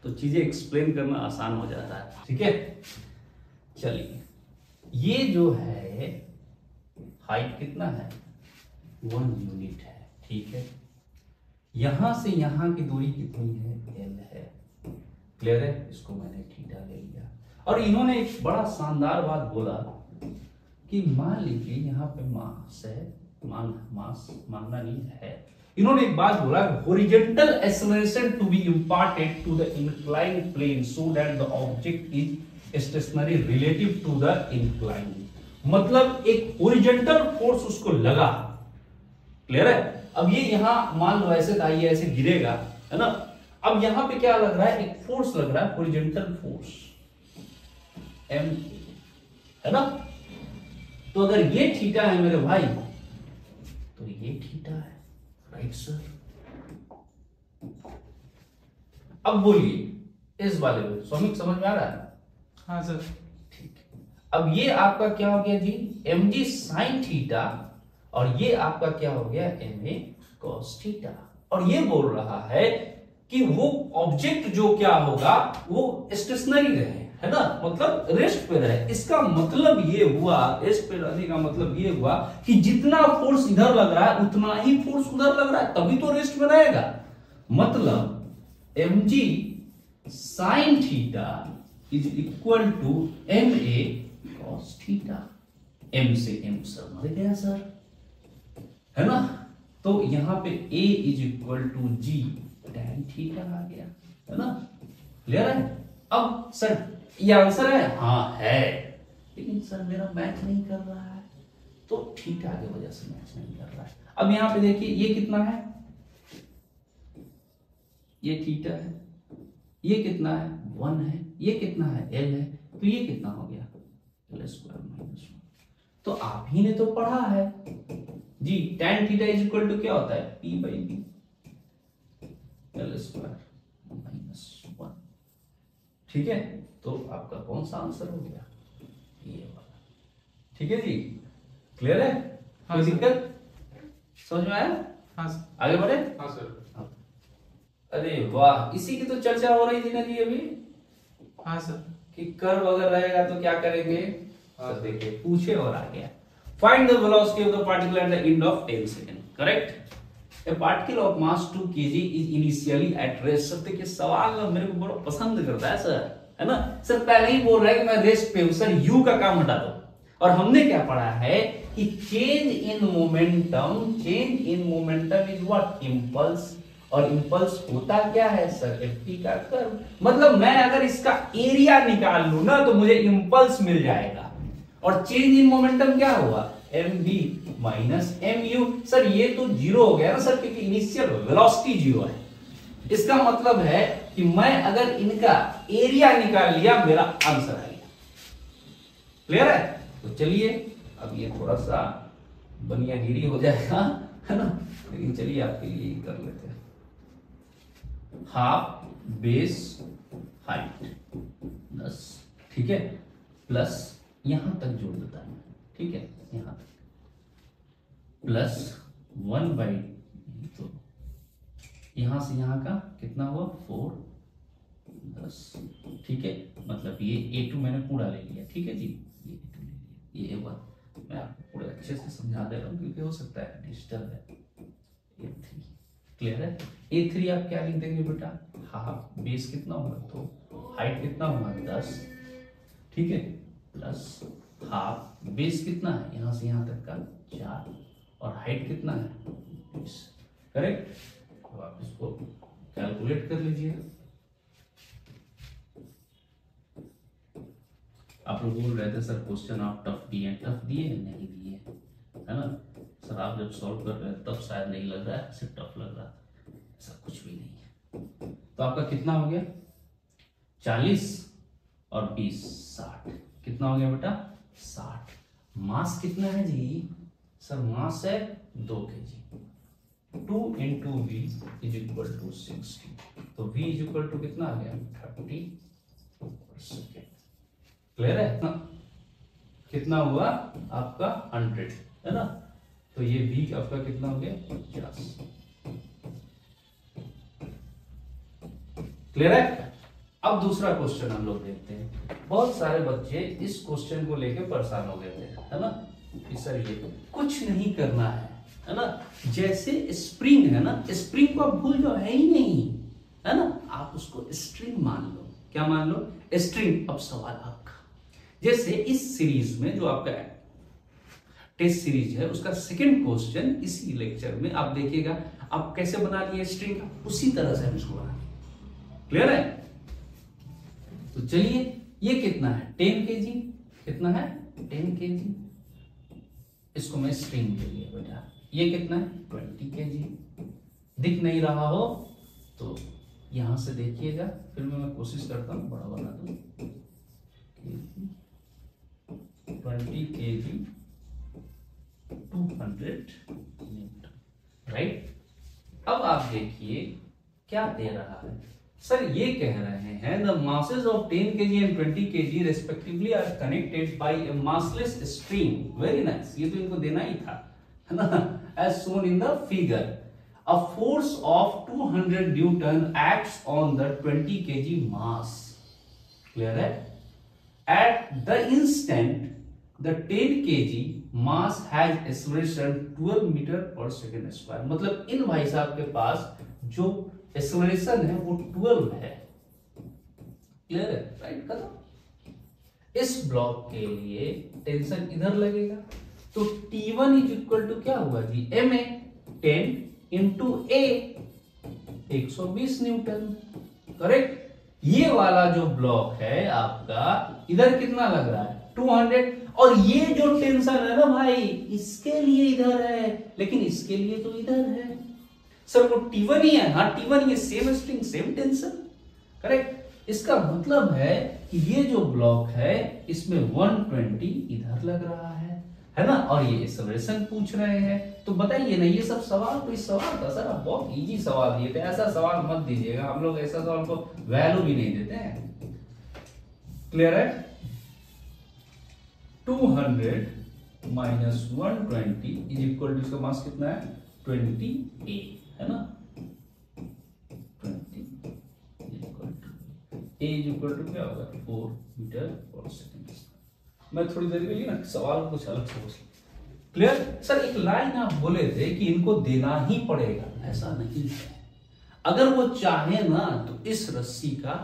तो चीजें एक्सप्लेन करना आसान हो जाता है। ठीक है, चलिए, ये जो है हाइट कितना है 1 यूनिट है, ठीक है। यहां से यहां की दूरी कितनी है L है। क्लियर है? इसको मैंने थीटा ले लिया। और इन्होंने एक बड़ा शानदार बात बोला कि मान लीजिए यहां पे मास है, मास मानना नहीं है, इन्होंने एक बात बोला, horizontal acceleration to be imparted to the inclined plane so that the object is stationary relative to the inclined. मतलब एक हॉरिजॉन्टल फोर्स उसको लगा। क्लियर है? अब ये यहां मान लो ऐसे था, ये ऐसे गिरेगा, है ना। अब यहां पे क्या लग रहा है, एक फोर्स लग रहा है, हॉरिजॉन्टल फोर्स M, है ना। तो अगर ये थीटा है मेरे भाई तो ये थीटा है, राइट सर। अब बोलिए इस वाले में स्वामी समझ में आ रहा है? हाँ सर। ठीक है, अब ये आपका क्या हो गया जी, mg साइन थीटा, और ये आपका क्या हो गया ma cos थीटा। और ये बोल रहा है कि वो ऑब्जेक्ट जो क्या होगा वो स्टेशनरी रहे, है ना, मतलब रेस्ट पे रहे। इसका मतलब ये हुआ, रेस्ट पे रहने का मतलब ये हुआ कि जितना फोर्स इधर लग रहा है उतना ही फोर्स उधर लग रहा है, तभी तो रेस्ट में रहेगा। मतलब mg sine theta is equal to ma cos theta. m से m सर मर गया सर, है ना। तो यहां पे a is equal to g tan theta आ गया, है ना। क्लियर है? अब सर ये आंसर है, हाँ है, लेकिन सर मेरा मैच नहीं कर रहा है, तो थीटा की वजह से मैच नहीं कर रहा है। अब यहां पे देखिए ये कितना है, ये थीटा है, ये कितना है 1 है, ये कितना है L है, तो ये कितना हो गया L स्क्वायर माइनस 1। तो आप ही ने तो पढ़ा है जी, tan theta is equal to क्या होता है P by B L square minus 1। ठीक है, तो आपका कौन सा आंसर हो गया, ये वाला। ठीक है जी, क्लियर है? हाँ कोई दिक्कत समझ में आया? हाँ सर। आगे बढ़े? हाँ सर। अरे वाह, इसी की तो चर्चा हो रही थी ना जी अभी। हाँ सर। कि कर्व अगर रहेगा तो क्या करेंगे। हाँ देखिए पूछे और आ गया, find the velocity of the particle at the end of 10 second. Correct. A particle of mass 2 kg is initially at rest। Sir देखिए सवाल ना मेरे को बड़ा पसंद करता है सर, है ना। सर पहले ही बोल रहा है कि मैं रेस्ट पे हूं सर, यू का काम हटा दो। और हमने क्या पढ़ा है कि change in momentum is what, impulse. और इंपल्स होता क्या है सर, एफ का कर्व। मतलब मैं अगर इसका एरिया निकाल लूं ना तो मुझे इंपल्स मिल जाएगा। और चेंज इन मोमेंटम क्या हुआ, mv माइनस mu। सर ये तो जीरो हो गया ना सर, क्योंकि इनिशियल वेलोसिटी जीरो है। इसका मतलब है कि मैं अगर इनका एरिया निकाल लिया मेरा आंसर आ गया। क्लियर है? तो चलिए अब ये थोड़ा सा बनियागिरी हो जाएगा, है ना, लेकिन चलिए आपके लिए कर लेते हैं। हाफ बेस हाइट 10, ठीक है, प्लस यहां तक जोड़ देता है, ठीक है, यहां तक प्लस 1 बाई, तो यहां से यहां का कितना हुआ 4 10, ठीक है। मतलब ये A2 मैंने पूरा ले लिया, ठीक है जी, ये A2 ले लिया, ये A1 मैं आपको पूरे अच्छे से समझा दे रहा हूं क्योंकि हो सकता है डिस्टर्ब है। A3 क्लियर है। A3 आप क्या लिख देंगे बेटा, हाफ बेस कितना होगा तो हाइट कितना होगा 10, ठीक है, प्लस हाफ बेस कितना है यहां से यहां तक का 4 और हाइट कितना है 20। करेक्ट। तो आप इसको कैलकुलेट कर लीजिए। आप लोग बोल रहे थे सर क्वेश्चन आप टफ दिए, टफ दिए नहीं दिए, है ना सर? आप जब सॉल्व कर रहे हैं तब शायद नहीं लग रहा है, सिर्फ टफ लग रहा है, ऐसा कुछ भी नहीं है। तो आपका कितना हो गया? 40 और 20 60। कितना हो गया बेटा? 60। मास कितना है जी? सर मास है 2 kg। 2 into V is equal to 60। तो V is equal to कितना आ गया? 30/सेकेंड। क्लियर है ना? कितना हुआ आपका? 100, है ना? तो ये V आपका कितना हो गया? 50। क्लियर है? अब दूसरा क्वेश्चन हम लोग देखते हैं। बहुत सारे बच्चे इस क्वेश्चन को लेके परेशान हो गए थे, है ना, कि सर ये कुछ नहीं करना है ना? जैसे स्प्रिंग है ना, स्प्रिंग को आप भूल जाओ, है ही नहीं, है ना? आप उसको स्ट्रिंग मान लो। क्या मान लो? स्ट्रिंग। अब सवाल आपका, जैसे इस सीरीज में जो आपका टेस्ट सीरीज है उसका सेकंड क्वेश्चन इसी लेक्चर में आप देखिएगा, आप कैसे बना लिए स्ट्रिंग, उसी तरह से हम इसको बना। क्लियर है? तो चलिए, ये कितना है? 10 kg। कितना है? 10 kg। इसको मैं स्ट्रिंग ले लिया बेटा। ये कितना है? 20 kg। दिख नहीं रहा हो तो यहां से देखिएगा, फिर मैं कोशिश करता हूं बड़ा बना दूं। 20 kg 200 न्यूटन, राइट? अब आप देखिए क्या दे रहा है। सर ये कह रहे हैं the masses of 10 kg and 20 kg respectively are connected by a massless string। Very nice, ये तो इनको देना ही था, है ना? as shown in the figure, a force of 200 Newton acts on the 20 kg mass। Clear है? at the instant the 10 kg mass has acceleration 12 metre per second square. मतलब इन भाई साहब के पास जो एक्सेलरेशन है वो 12 है। क्लियर है? राइट, खत्म। इस ब्लॉक के लिए टेंशन इधर लगेगा, तो T1 इज इक्वल टू क्या हुआ जी? ma 10 into a 120 Newton. Correct? ये वाला जो ब्लॉक है आपका, इधर कितना लग रहा है? 200। और ये जो टेंशन है ना भाई, इसके लिए इधर है, लेकिन इसके लिए तो इधर है। सर वो T1 ही है। हाँ T1 ये same string same tension. Correct? इसका मतलब है कि ये जो ब्लॉक है इसमें 120 इधर लग रहा है ना? और ये एक्सेलरेशन पूछ रहे हैं, तो बताइए ना, ये सब सवाल कोई सवाल था सर? आप बहुत इजी सवाल दिए थे, ऐसा सवाल मत दीजिएगा, हम लोग ऐसा सवाल को वैल्यू भी नहीं देते हैं। क्लियर है? 200 माइनस 120 इज इक्वल टू, इसका मास कितना है? 20a, है ना? 20 a इज इक्वल टू क्या होगा? 4 मीटर पर सेकेंड। मैं थोड़ी देर के लिए ना सवाल कुछ अलग सोच लूं। क्लियर? सर एक लाइन आप बोले थे कि इनको देना ही पड़ेगा, ऐसा नहीं है। अगर वो चाहे ना तो इस रस्सी का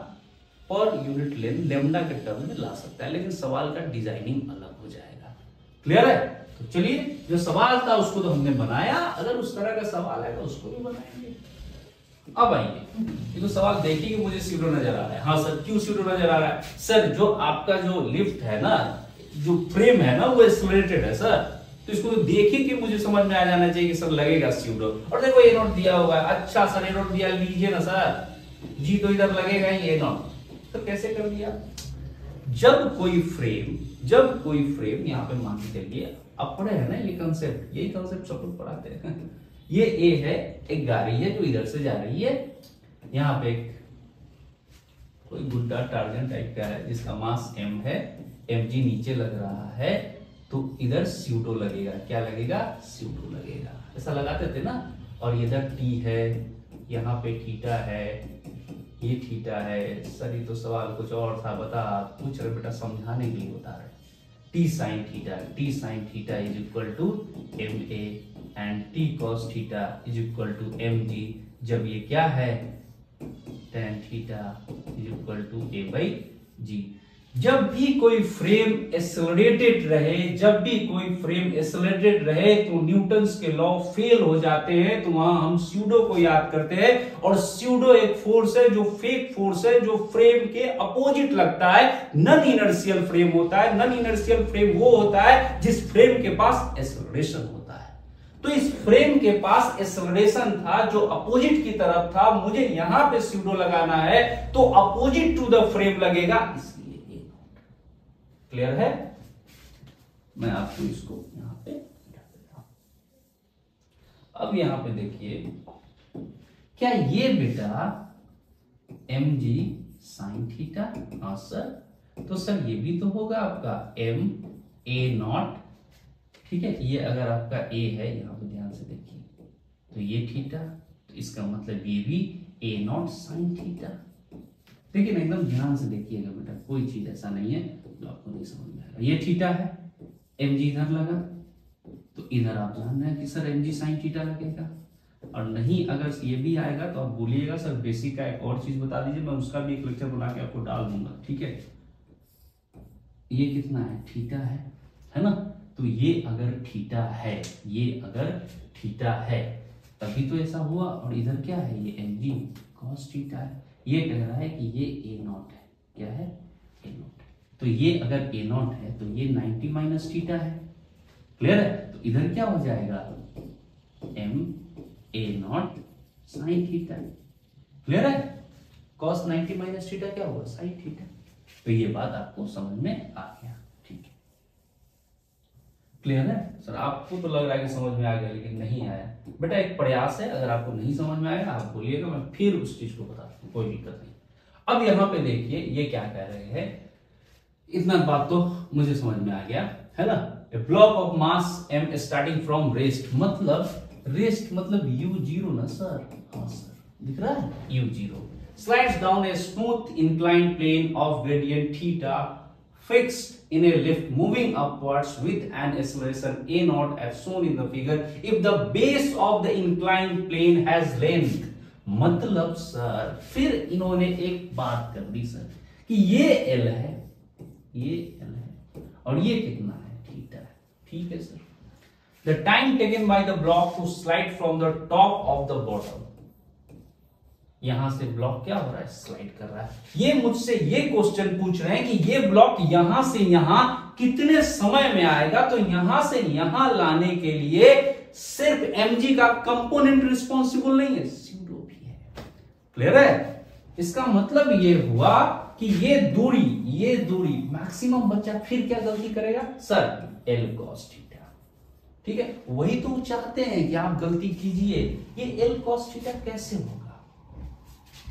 पर यूनिट लेंथ लेमडा के टर्म में ला सकता है, लेकिन सवाल का डिजाइनिंग अलग हो जाएगा। क्लियर है? तो चलिए, जो सवाल था उसको तो हमने बनाया, अगर उस तरह का सवाल है तो उसको भी बनाएंगे। अब आइए, ये तो सवाल देखिए, मुझे सीरो नजर आ रहा है। हाँ सर, क्यों सीरो नजर आ रहा है? सर जो आपका जो लिफ्ट है ना, जो फ्रेम है ना, वो एक्सेलरेटेड है सर, तो इसको तो देखिए कि मुझे समझ में आ जाना चाहिए कि सर लगेगा सीरो। और देखो ये नोट दिया हुआ है। अच्छा सर, ये नोट दिया, लीजिए ना सर, जी तो इधर लगेगा ही ये नोट। तो कैसे कर दिया? जब कोई फ्रेम यहाँ पे मान के चलिए, अब पढ़े है ना ये कंसेप्ट, यही कंसेप्ट सब लोग पढ़ाते हैं। ये ए है, एक गाड़ी है जो इधर से जा रही है, यहाँ पे कोई गुड्डा टार्जन टाइप का है जिसका मास m है, mg नीचे लग रहा है, तो इधर स्यूडो लगेगा। क्या लगेगा? स्यूडो लगेगा। ऐसा लगाते थे ना। और इधर t है, यहाँ पे थीटा है, ये थीटा है। सर ये तो सवाल कुछ और था, बता पूछ रहे बेटा, समझाने के लिए बता रहे। t sin theta is equal to ma and t cos theta is equal to mg। जब ये क्या है? tan theta is equal to a by g। जब भी कोई फ्रेम एक्सेलरेटेड रहे तो न्यूटन्स के लॉ फेल हो जाते हैं, तो वहां हम स्यूडो को याद करते हैं। और स्यूडो एक फोर्स है जो फेक फोर्स है, जो फ्रेम के अपोजिट लगता है, नॉन इनर्शियल फ्रेम होता है। नॉन इनर्शियल फ्रेम वो होता है जिस फ्रेम के पास एक्सेलरेशन होता है। तो इस फ्रेम के पास एक्सेलरेशन था जो अपोजिट की तरफ था, मुझे यहां पे स्यूडो लगाना है तो अपोजिट टू द फ्रेम लगेगा, इसलिए क्लियर है। मैं आपको इसको यहां पे मिटा देता हूं। अब यहां पे देखिए, क्या ये बेटा mg sin थीटा, हाँ सर, तो सर ये भी तो होगा आपका m a नॉट, ठीक है। ये अगर आपका a है, यहां पे ध्यान से देखिए, तो ये थीटा, तो इसका मतलब ये भी a नॉट sin थीटा। देखिए ना, एकदम ध्यान से देखिएगा बेटा, कोई चीज ऐसा नहीं है जो आपको नहीं समझ में आएगा। ये थीटा है, mg इधर लगा, तो इधर आप जान रहे हैं कि सर mg sin थीटा लगेगा। और नहीं, अगर ये भी आएगा तो आप बोलिएगा सर बेसिक का एक और चीज बता दीजिए, मैं उसका भी एक लेक्चर बना के आपको डाल दूंगा, ठीक है। ये कितना है, थीटा है ना। तो ये अगर थीटा है, तभी तो ऐसा हुआ। और इधर क्या है, ये mg cos थीटा है। ये कह रहा है कि ये a नॉट है, क्या है, a नॉट। तो ये अगर a नॉट है तो ये 90 माइनस थीटा है, क्लियर है। तो इधर क्या हो जाएगा, m a not sin theta, clear है। cos 90 माइनस थीटा क्या होगा, sin थीटा। तो ये बात आपको समझ में आ गया, ठीक है, क्लियर है। सर आपको तो लग रहा है कि समझ में आ गया, लेकिन नहीं आया बेटा, एक प्रयास है। अगर आपको नहीं समझ में आएगा आप बोलिएगा, मैं फिर उस चीज को बता दूं, कोई दिक्कत नहीं। अब यहां पे देखिए ये क्या कह रहे हैं, इतना बात तो मुझे समझ में आ गया है ना। A block of mass m starting from rest, मतलब u0 ना सर, हाँ सर, दिख रहा है u0, slides down a smooth inclined plane of gradient theta fixed in a lift moving upwards with an acceleration a naught as shown in the figure if the base of the inclined plane has length। मतलब sir फिर इन्होंने एक बात कर दी sir कि ये L है, और ये कितना है, थीटा है, ठीक है sir. The time taken by the block to slide from the top of the bottom, यहां से ब्लॉक क्या हो रहा है, स्लाइड कर रहा है। ये मुझसे ये क्वेश्चन पूछ रहे हैं कि ये ब्लॉक यहां से यहां कितने समय में आएगा। तो यहां से यहां लाने के लिए सिर्फ mg का कंपोनेंट रिस्पॉन्सिबल नहीं है, स्यूडो भी है, क्लियर है। इसका मतलब ये हुआ कि ये दूरी मैक्सिमम बच्चा फिर क्या गलती करेगा सर, L cos थीटा, ठीक है। वही तो चाहते हैं कि आप गलती कीजिए, ये L cos थीटा कैसे होगा,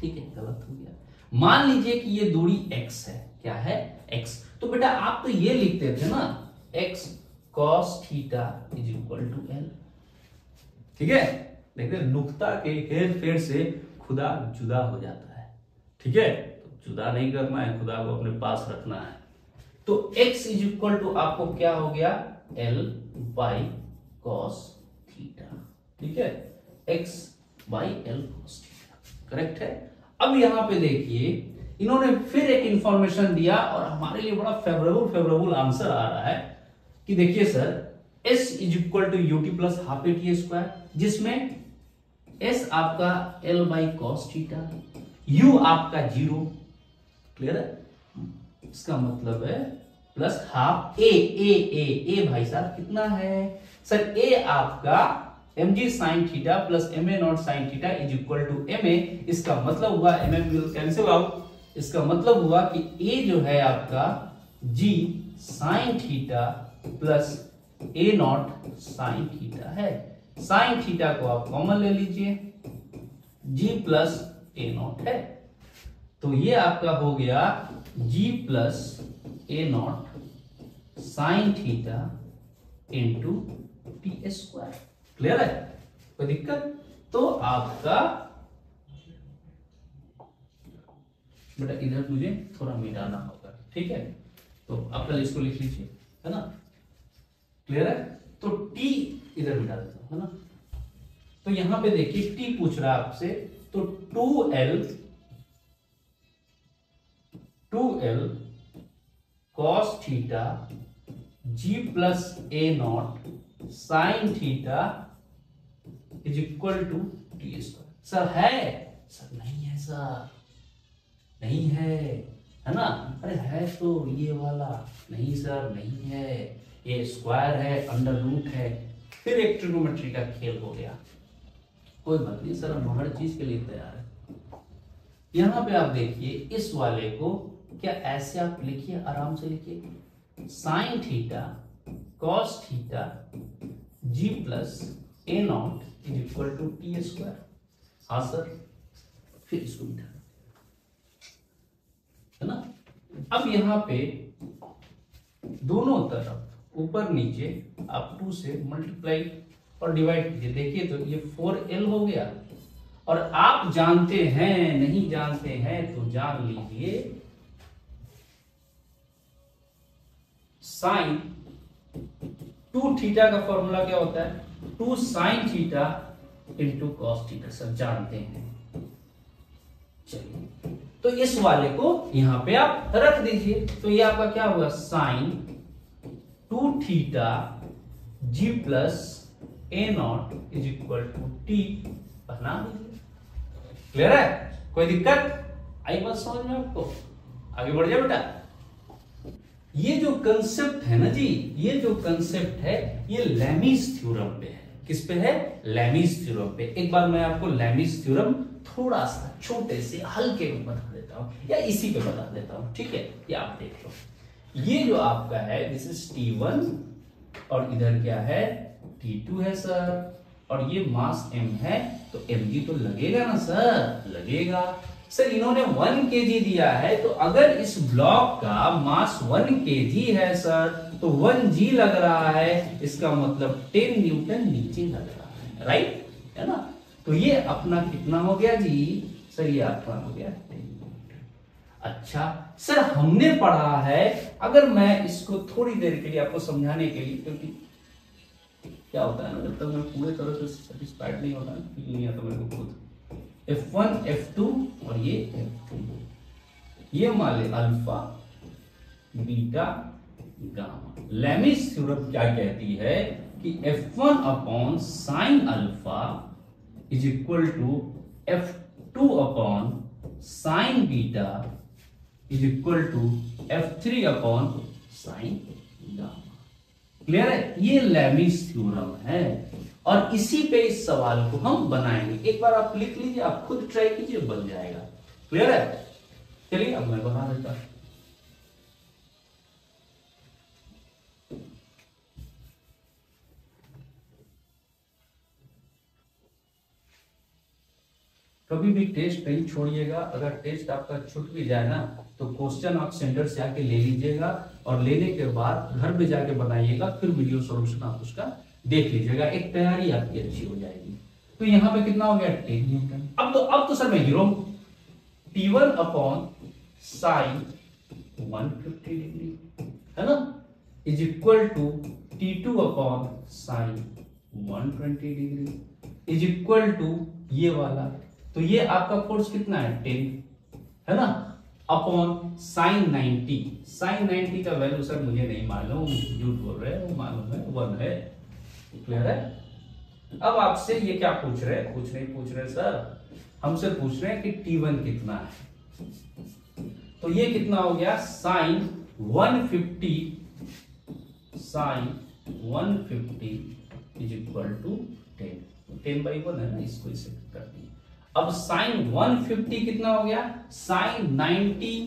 ठीक है, गलत हो गया। मान लीजिए कि ये दूरी x है, क्या है, x। तो बेटा आप तो ये लिखते थे ना, x cos theta is equal to L, ठीक है। देखते नुक्ता के हेर फेर से खुदा जुदा हो जाता है, ठीक है। तो जुदा नहीं करना है, खुदा को अपने पास रखना है। तो x इज इक्वल टू आपको क्या हो गया, L बाई cos थीटा, ठीक है, x by L cos theta, correct है। अब यहां पे देखिए इन्होंने फिर एक इंफॉर्मेशन दिया और हमारे लिए बड़ा फेवरेबल आंसर आ रहा है कि देखिए sir s is equal to UT plus half A T square, जिसमें s आपका L बाई कॉस थीटा, u आपका 0, क्लियर है। इसका मतलब है प्लस हाफ ए भाई साहब कितना है सर, a आपका mg sin theta plus ma not sin theta is equal to ma। इसका मतलब हुआ ma विल कैंसिल आउट, इसका मतलब हुआ कि a जो है आपका g sin theta plus a not sin theta है। sin थीटा को आप कॉमन ले लीजिए, g प्लस a नॉट है, तो ये आपका हो गया g plus a not sin theta into T square, clear है, कोई दिक्कत। तो आपका बेटा इधर मुझे थोड़ा मिटाना होगा, ठीक है। तो आप पहले इसको लिख लीजिए, है ना, क्लियर है। तो t इधर मिटा देता हूं, है ना। तो यहां पे देखिए t पूछ रहा है आपसे, तो 2l cos theta G plus A not sine theta is equal to T square. Sir है? सर नहीं है सर, नहीं है ना? अरे है तो ये वाला, नहीं सर नहीं है, ये स्क्वायर है, अंडर रूट है, फिर एक ट्रिग्नोमेट्री का खेल हो गया। कोई बात नहीं सर, हम हर चीज के लिए तैयार है। यहां पे आप देखिए इस वाले को क्या ऐसे आप लिखिए, आराम से लिखिए, sine theta cos theta G plus A not is equal to T square. हाँ सर, फिर इसको बिठा है ना। अब यहां पे दोनों तरफ ऊपर नीचे आप 2 से मल्टीप्लाई और डिवाइड कीजिए। देखिए तो ये 4l हो गया, और आप जानते हैं, नहीं जानते हैं तो जान लीजिए, साइन 2 थीटा का फॉर्मूला क्या होता है? 2 sine theta into cos theta. सब जानते हैं। चलिए, तो इस वाले को यहां पे आप रख दीजिए। तो ये आपका क्या हुआ? Sine 2 theta G plus A not is equal to T. बना दीजिए। क्लियर है? कोई दिक्कत आई बात समझ में आपको? आगे बढ़ जाए बेटा। ये जो कंसेप्ट है ना जी, ये जो कंसेप्ट है ये लैमीज थ्योरम पे है। किस पे है? लैमीज थ्योरम पे। एक बार मैं आपको लैमीज थ्योरम थोड़ा सा छोटे से हल्के में बता देता हूं, या इसी पे बता देता हूं, ठीक है? ये आप देख लो। ये जो आपका है दिस इज T1 और इधर क्या है? T2 है सर, और ये मास m है, तो mg तो लगेगा ना सर? लगेगा। सर इन्होंने 1 kg दिया है, तो अगर इस ब्लॉक का मास 1 kg है सर, तो 1g लग रहा है, इसका मतलब 10 न्यूटन नीचे लग रहा है, राइट? है ना? तो ये अपना कितना हो गया जी? सर ये आपका हो गया 10 न्यूटन। अच्छा सर, हमने पढ़ा है, अगर मैं इसको थोड़ी देर के लिए आपको समझाने के लिए, क्योंकि क्या होता है ना, जब तक मैं पूरे तरह से सेटिस्फाइड नहीं होता, फील नहीं आता मेरे को खुद। F1 F2 और ये F3, ये मान ले alpha beta gamma. Lami's theorem क्या कहती है कि F1 upon sine alpha is equal to F2 upon sine beta is equal to F3 upon sine gamma. Clear है? ये लैमीज थ्योरम है, और इसी पे इस सवाल को हम बनाएंगे। एक बार आप लिख लीजिए, आप खुद ट्राई कीजिए, बन जाएगा। क्लियर है? चलिए अब मैं बना देता हूं। कभी भी टेस्ट नहीं छोड़िएगा। अगर टेस्ट आपका छूट भी जाए ना, तो क्वेश्चन आप सेंटर से आके ले लीजिएगा, और लेने के बाद घर पे जाके बनाइएगा, फिर वीडियो सॉल्यूशन आप उसका देख लीजिएगा। एक तैयारी आपकी अच्छी हो जाएगी। तो यहां पे कितना हो गया? 10 न्यूटन। अब तो सर मैं hero. T1 upon sine 150 degree है ना, is equal to T2 upon sine 120 degree is equal to ये वाला। तो ये आपका फोर्स कितना है? 10 है ना, अपॉन साइन 90। साइन 90 का वैल्यू सर मुझे नहीं मालूम, झूठ बोल रहे हैं, वो मालूम है 1 है। क्लियर है? अब आपसे ये क्या पूछ रहे हैं? कुछ नहीं पूछ रहे सर, हमसे पूछ रहे हैं कि T1 कितना है। तो ये कितना हो गया? साइन 150 इज इक्वल टू 10/1 है ना, इसको इसे कर दिए। अब साइन 150 कितना हो गया? साइन 90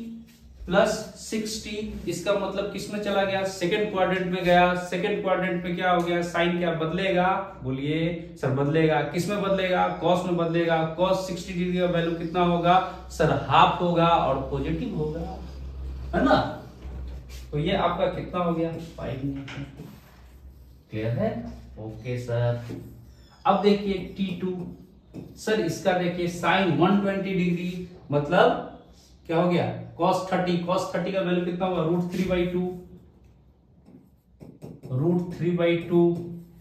प्लस 60, इसका मतलब किसमें चला गया? सेकंड क्वाड्रेंट में गया। सेकंड क्वाड्रेंट में क्या हो गया? साइन क्या बदलेगा? बोलिए सर। बदलेगा। किसमें बदलेगा? कॉस में बदलेगा। कॉस 60 डिग्री का वैल्यू कितना होगा? सर हाफ होगा और पॉजिटिव होगा, है ना। तो ये आपका कितना हो गया? 5 न्यूटन। क्लियर है? Okay sir. अब देखिए T2 सर, इसका देखिए साइन 120 डिग्री, मतलब क्या हो गया? cos 30। cos 30 का वैल्यू कितना होगा? √3/2 √3/2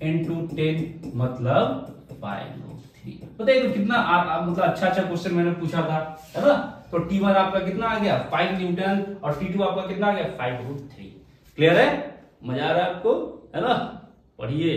into 10, मतलब 5√3। 3। बताइए तो कितना मतलब अच्छा अच्छा क्वेश्चन मैंने पूछा था, है ना। तो T1 आपका कितना आ गया 5 न्यूटन और T2 आपका कितना आ गया 5/3। क्लियर है, मजा आ रहा है आपको, है ना। पढ़िए।